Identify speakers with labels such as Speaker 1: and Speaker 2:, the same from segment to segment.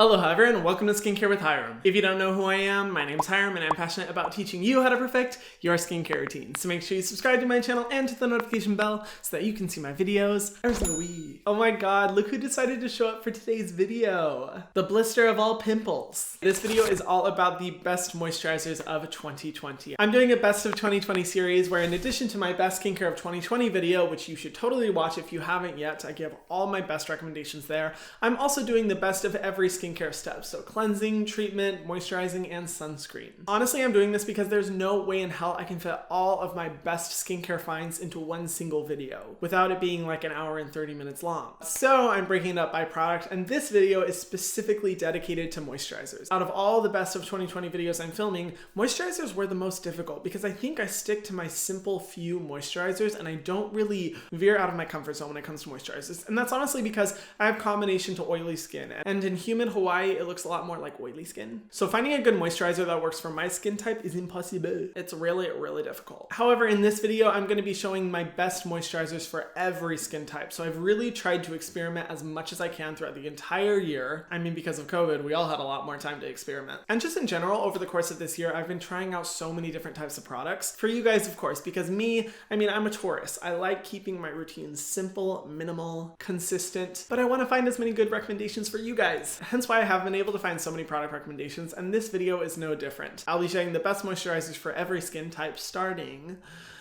Speaker 1: Hello everyone, welcome to Skincare with Hyram. If you don't know who I am, my name's Hyram and I'm passionate about teaching you how to perfect your skincare routine. So make sure you subscribe to my channel and hit the notification bell so that you can see my videos every single week. Oh my god, look who decided to show up for today's video. The blister of all pimples. This video is all about the best moisturizers of 2020. I'm doing a best of 2020 series where in addition to my best skincare of 2020 video, which you should totally watch if you haven't yet, I give all my best recommendations there. I'm also doing the best of every skincare steps, so cleansing, treatment, moisturizing, and sunscreen. Honestly, I'm doing this because there's no way in hell I can fit all of my best skincare finds into one single video without it being like an hour and 30 minutes long. So I'm breaking it up by product, and this video is specifically dedicated to moisturizers. Out of all the best of 2020 videos I'm filming, moisturizers were the most difficult because I think I stick to my simple few moisturizers and I don't really veer out of my comfort zone when it comes to moisturizers. And that's honestly because I have combination to oily skin, and in humid Hawaii, it looks a lot more like oily skin. So finding a good moisturizer that works for my skin type is impossible. It's really difficult. However, in this video, I'm going to be showing my best moisturizers for every skin type. So I've really tried to experiment as much as I can throughout the entire year. I mean, because of COVID, we all had a lot more time to experiment. And just in general, over the course of this year, I've been trying out so many different types of products. For you guys, of course, because I'm a Taurus. I like keeping my routines simple, minimal, consistent, but I want to find as many good recommendations for you guys. Hence why I have been able to find so many product recommendations, and this video is no different. I'll be sharing the best moisturizers for every skin type starting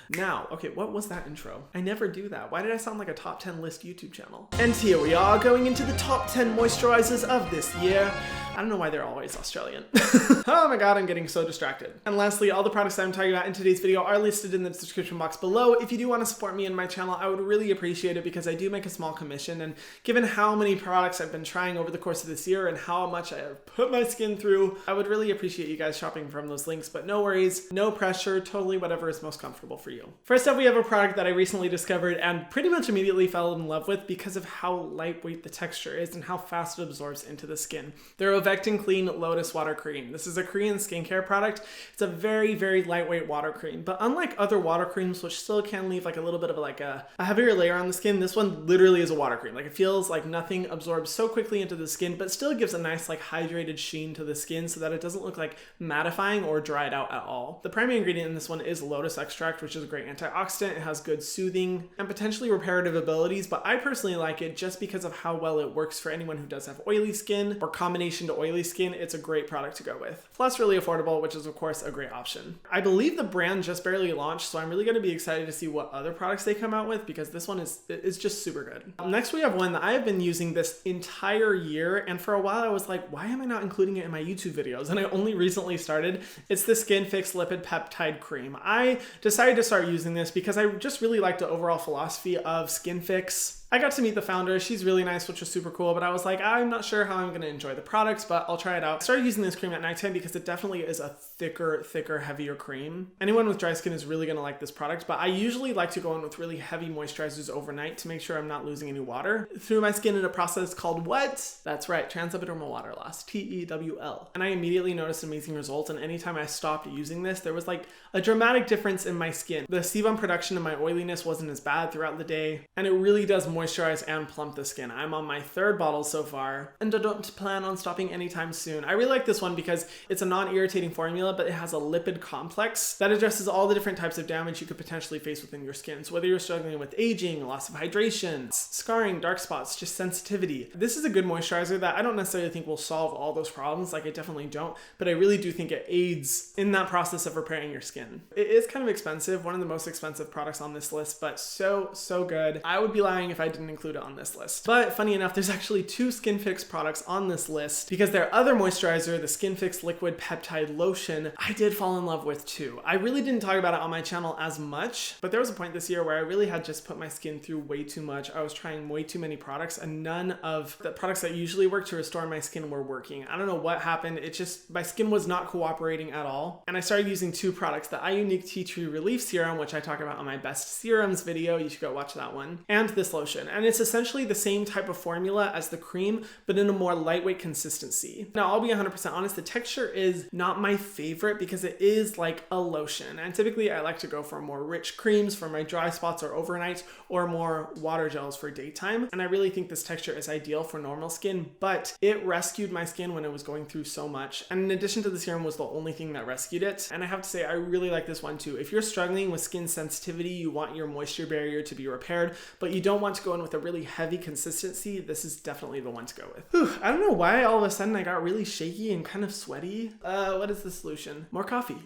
Speaker 1: now. Okay, what was that intro? I never do that. Why did I sound like a top 10 list YouTube channel? And here we are going into the top 10 moisturizers of this year. I don't know why they're always Australian. Oh my god, I'm getting so distracted. And lastly, all the products I'm talking about in today's video are listed in the description box below. If you do want to support me and my channel, I would really appreciate it because I do make a small commission, and given how many products I've been trying over the course of this year and how much I have put my skin through, I would really appreciate you guys shopping from those links, but no worries, no pressure, totally whatever is most comfortable for you. First up, we have a product that I recently discovered and pretty much immediately fell in love with because of how lightweight the texture is and how fast it absorbs into the skin. The Rovecting Clean Lotus Water Cream. This is a Korean skincare product. It's a very lightweight water cream, but unlike other water creams, which still can leave like a little bit of a heavier layer on the skin, this one literally is a water cream. Like, it feels like nothing absorbs so quickly into the skin, but still gives a nice like hydrated sheen to the skin so that it doesn't look like mattifying or dried out at all. The primary ingredient in this one is lotus extract, which is a great antioxidant. It has good soothing and potentially reparative abilities, but I personally like it just because of how well it works for anyone who does have oily skin or combination to oily skin. It's a great product to go with. Plus really affordable, which is of course a great option. I believe the brand just barely launched, so I'm really going to be excited to see what other products they come out with because this one is just super good. Next we have one that I have been using this entire year, and for a while I was like, why am I not including it in my YouTube videos? And I only recently started. It's the Skinfix Lipid-Peptide cream. I decided to start using this because I just really like the overall philosophy of Skinfix. I got to meet the founder. She's really nice, which was super cool, but I was like, I'm not sure how I'm going to enjoy the products, but I'll try it out. I started using this cream at nighttime because it definitely is a thicker, heavier cream. Anyone with dry skin is really going to like this product, but I usually like to go in with really heavy moisturizers overnight to make sure I'm not losing any water through my skin in a process called what? That's right, Trans-Epidermal water loss, TEWL. And I immediately noticed amazing results, and anytime I stopped using this, there was like a dramatic difference in my skin. The sebum production and my oiliness wasn't as bad throughout the day, and it really does moisturize and plump the skin. I'm on my 3rd bottle so far, and I don't plan on stopping anytime soon. I really like this one because it's a non-irritating formula, but it has a lipid complex that addresses all the different types of damage you could potentially face within your skin. So whether you're struggling with aging, loss of hydration, scarring, dark spots, just sensitivity, this is a good moisturizer that I don't necessarily think will solve all those problems. Like, I definitely don't, but I really do think it aids in that process of repairing your skin. It is kind of expensive, one of the most expensive products on this list, but so good. I would be lying if I didn't include it on this list. But funny enough, there's actually 2 Skinfix products on this list because their other moisturizer, the Skinfix Liquid Peptide Lotion, I did fall in love with too. I really didn't talk about it on my channel as much, but there was a point this year where I really had just put my skin through way too much. I was trying way too many products, and none of the products that usually work to restore my skin were working. I don't know what happened. It just, my skin was not cooperating at all. And I started using 2 products, the Ionique Tea Tree Relief Serum, which I talk about on my best serums video. You should go watch that one. And this lotion. Lotion, and it's essentially the same type of formula as the cream, but in a more lightweight consistency. Now, I'll be 100% honest, the texture is not my favorite because it is like a lotion, and typically I like to go for more rich creams for my dry spots or overnight, or more water gels for daytime, and I really think this texture is ideal for normal skin, but it rescued my skin when it was going through so much, and in addition to the serum was the only thing that rescued it, and I have to say I really like this one too. If you're struggling with skin sensitivity, you want your moisture barrier to be repaired, but you don't want to go in with a really heavy consistency, this is definitely the one to go with. Whew, I don't know why all of a sudden I got really shaky and kind of sweaty. What is the solution? More coffee.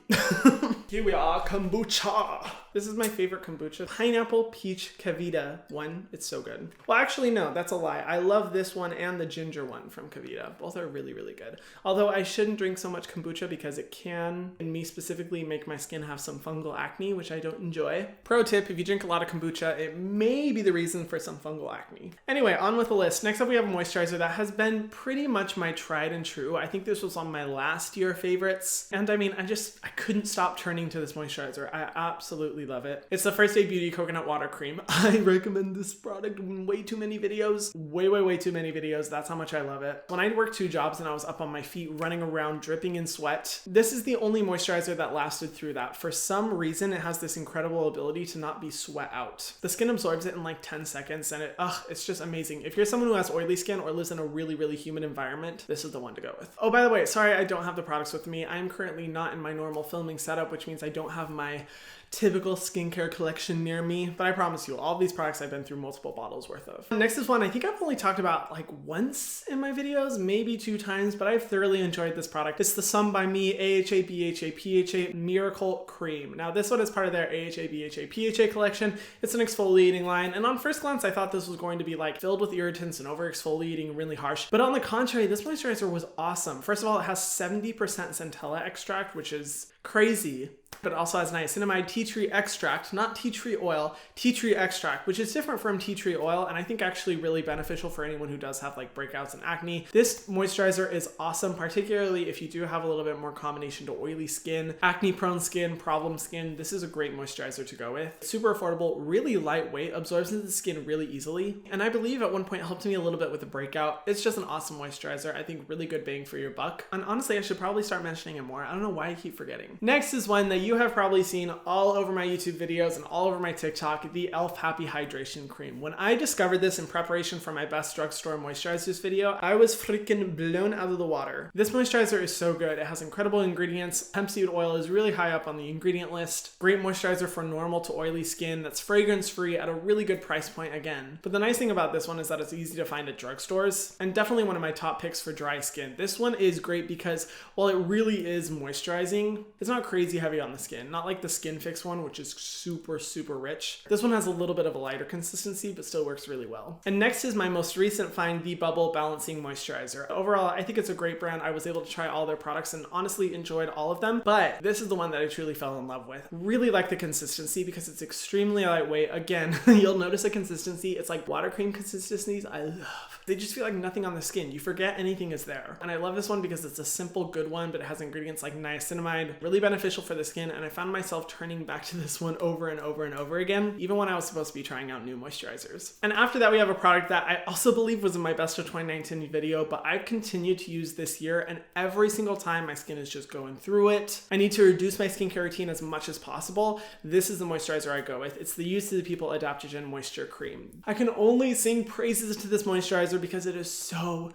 Speaker 1: Here we are, kombucha. This is my favorite kombucha. Pineapple Peach Kavita one. It's so good. Well, actually, no, that's a lie. I love this one and the ginger one from Kavita. Both are really, really good. Although I shouldn't drink so much kombucha because it can, and me specifically, make my skin have some fungal acne, which I don't enjoy. Pro tip, if you drink a lot of kombucha, it may be the reason for some fungal acne. Anyway, on with the list. Next up, we have a moisturizer that has been pretty much my tried and true. I think this was on my last year favorites. And I mean, I couldn't stop turning to this moisturizer. I absolutely love it. It's the First Aid Beauty Coconut Water Cream. I recommend this product in way too many videos. Way too many videos. That's how much I love it. When I worked 2 jobs and I was up on my feet running around dripping in sweat, this is the only moisturizer that lasted through that. For some reason, it has this incredible ability to not be sweat out. The skin absorbs it in like 10 seconds and it's just amazing. If you're someone who has oily skin or lives in a really humid environment, this is the one to go with. Oh, by the way, sorry I don't have the products with me. I'm currently not in my normal filming setup, which means I don't have my typical skincare collection near me, but I promise you, all these products I've been through multiple bottles worth of. Next is one I think I've only talked about like once in my videos, maybe 2 times, but I've thoroughly enjoyed this product. It's the Some by Me AHA BHA PHA Miracle Cream. Now this one is part of their AHA BHA PHA collection. It's an exfoliating line, and on first glance I thought this was going to be like filled with irritants and over exfoliating really harsh, but on the contrary, this moisturizer was awesome. First of all, it has 70% centella extract, which is crazy, but it also has niacinamide tea tree extract, not tea tree oil, tea tree extract, which is different from tea tree oil, and I think actually really beneficial for anyone who does have like breakouts and acne. This moisturizer is awesome, particularly if you do have a little bit more combination to oily skin, acne prone skin, problem skin. This is a great moisturizer to go with. Super affordable, really lightweight, absorbs into the skin really easily, and I believe at one point it helped me a little bit with the breakout. It's just an awesome moisturizer. I think really good bang for your buck, and honestly I should probably start mentioning it more. I don't know why I keep forgetting. Next is one that you have probably seen all over my YouTube videos and all over my TikTok, the e.l.f. Happy Hydration Cream. When I discovered this in preparation for my best drugstore moisturizers video, I was freaking blown out of the water. This moisturizer is so good. It has incredible ingredients. Hemp seed oil is really high up on the ingredient list. Great moisturizer for normal to oily skin that's fragrance free at a really good price point again. But the nice thing about this one is that it's easy to find at drugstores, and definitely one of my top picks for dry skin. This one is great because while it really is moisturizing, it's not crazy heavy on the skin. Not like the Skinfix one, which is super rich. This one has a little bit of a lighter consistency, but still works really well. And next is my most recent find, the Bubble Balancing Moisturizer. Overall, I think it's a great brand. I was able to try all their products and honestly enjoyed all of them, but this is the one that I truly fell in love with. Really like the consistency because it's extremely lightweight. Again, you'll notice a consistency. It's like water cream consistencies I love. They just feel like nothing on the skin. You forget anything is there. And I love this one because it's a simple, good one, but it has ingredients like niacinamide, really beneficial for the skin, and I found myself turning back to this one over and over again, even when I was supposed to be trying out new moisturizers. And after that, we have a product that I also believe was in my best of 2019 video, but I've continued to use this year, and every single time my skin is just going through it. I need to reduce my skincare routine as much as possible. This is the moisturizer I go with. It's the Use to the People Adaptogen Moisture Cream. I can only sing praises to this moisturizer because it is so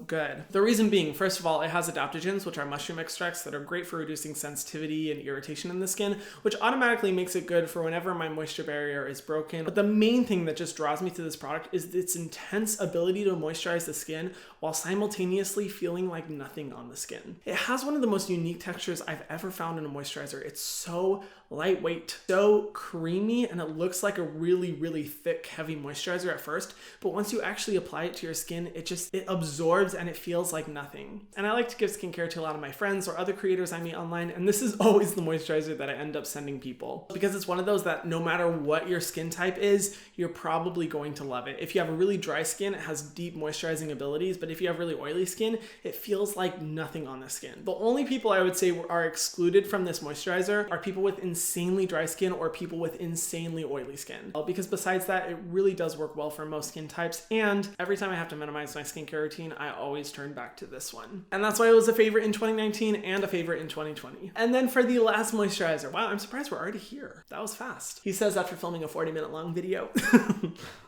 Speaker 1: good. The reason being, first of all, it has adaptogens, which are mushroom extracts that are great for reducing sensitivity and irritation in the skin, which automatically makes it good for whenever my moisture barrier is broken. But the main thing that just draws me to this product is its intense ability to moisturize the skin while simultaneously feeling like nothing on the skin. It has one of the most unique textures I've ever found in a moisturizer. It's so lightweight, so creamy, and it looks like a really thick, heavy moisturizer at first, but once you actually apply it to your skin, it absorbs and it feels like nothing. And I like to give skincare to a lot of my friends or other creators I meet online, and this is always the moisturizer that I end up sending people because it's one of those that no matter what your skin type is, you're probably going to love it. If you have a really dry skin, it has deep moisturizing abilities, but if you have really oily skin, it feels like nothing on the skin. The only people I would say are excluded from this moisturizer are people with insanely dry skin or people with insanely oily skin. Because besides that, it really does work well for most skin types, and every time I have to minimize my skincare routine, I always turn back to this one. And that's why it was a favorite in 2019 and a favorite in 2020. And then for the last moisturizer, wow, I'm surprised we're already here. That was fast. He says after filming a 40-minute long video.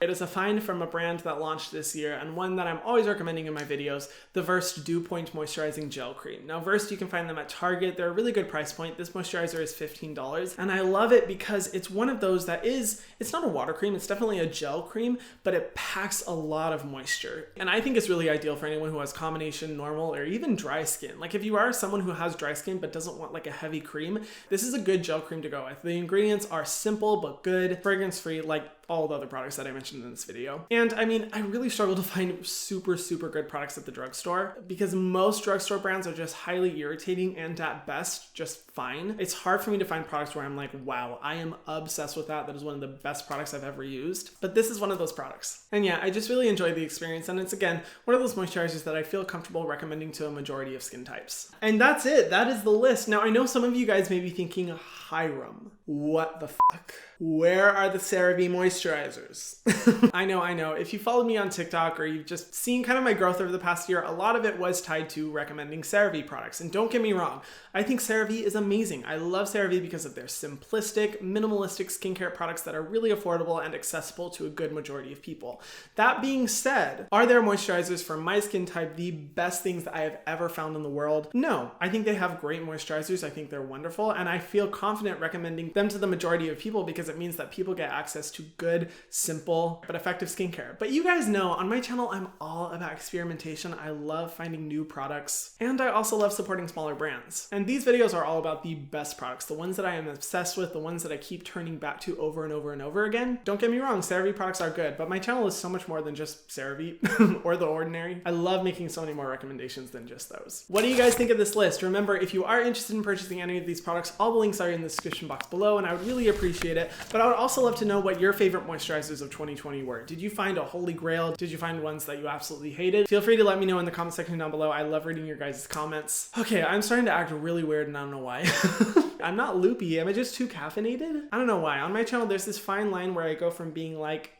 Speaker 1: It is a find from a brand that launched this year and one that I'm always recommending in my videos, the Versed Dew Point Moisturizing Gel Cream. Now Versed, you can find them at Target. They're a really good price point. This moisturizer is $15, and I love it because it's one of those that it's not a water cream, it's definitely a gel cream, but it packs a lot of moisture. And I think it's really ideal for anyone who has combination, normal, or even dry skin. Like if you are someone who has dry skin but doesn't want like a heavy cream, this is a good gel cream to go with. The ingredients are simple but good, fragrance-free, like all the other products that I mentioned in this video. And I mean, I really struggle to find super good products at the drugstore because most drugstore brands are just highly irritating and at best just fine. It's hard for me to find products where I'm like, wow, I am obsessed with that. That is one of the best products I've ever used. But this is one of those products. And yeah, I just really enjoy the experience. And it's again, one of those moisturizers that I feel comfortable recommending to a majority of skin types. And that's it. That is the list. Now I know some of you guys may be thinking, Hyram, what the fuck? Where are the CeraVe moisturizers? I know. If you followed me on TikTok or you've just seen kind of my growth over the past year, a lot of it was tied to recommending CeraVe products. And don't get me wrong, I think CeraVe is amazing. I love CeraVe because of their simplistic, minimalistic skincare products that are really affordable and accessible to a good majority of people. That being said, are their moisturizers for my skin type the best things that I have ever found in the world? No, I think they have great moisturizers. I think they're wonderful, and I feel confident recommending them to the majority of people because it means that people get access to good, simple, but effective skincare. But you guys know on my channel, I'm all about experimentation. I love finding new products, and I also love supporting smaller brands. And these videos are all about the best products, the ones that I am obsessed with, the ones that I keep turning back to over and over and over again. Don't get me wrong, CeraVe products are good, but my channel is so much more than just CeraVe or The Ordinary. I love making so many more recommendations than just those. What do you guys think of this list? Remember, if you are interested in purchasing any of these products, all the links are in the description box below, and I would really appreciate it. But I would also love to know what your favorite moisturizers of 2020 were. Did you find a holy grail? Did you find ones that you absolutely hated? Feel free to let me know in the comment section down below. I love reading your guys' comments. Okay, I'm starting to act really weird and I don't know why. I'm not loopy. Am I just too caffeinated? I don't know why. On my channel, there's this fine line where I go from being like,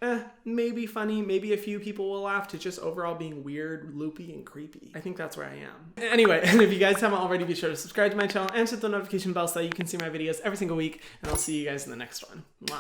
Speaker 1: maybe funny, maybe a few people will laugh, to just overall being weird, loopy, and creepy. I think that's where I am. Anyway, and if you guys haven't already, be sure to subscribe to my channel and hit the notification bell so that you can see my videos every single week, and I'll see you guys in the next one. Mwah.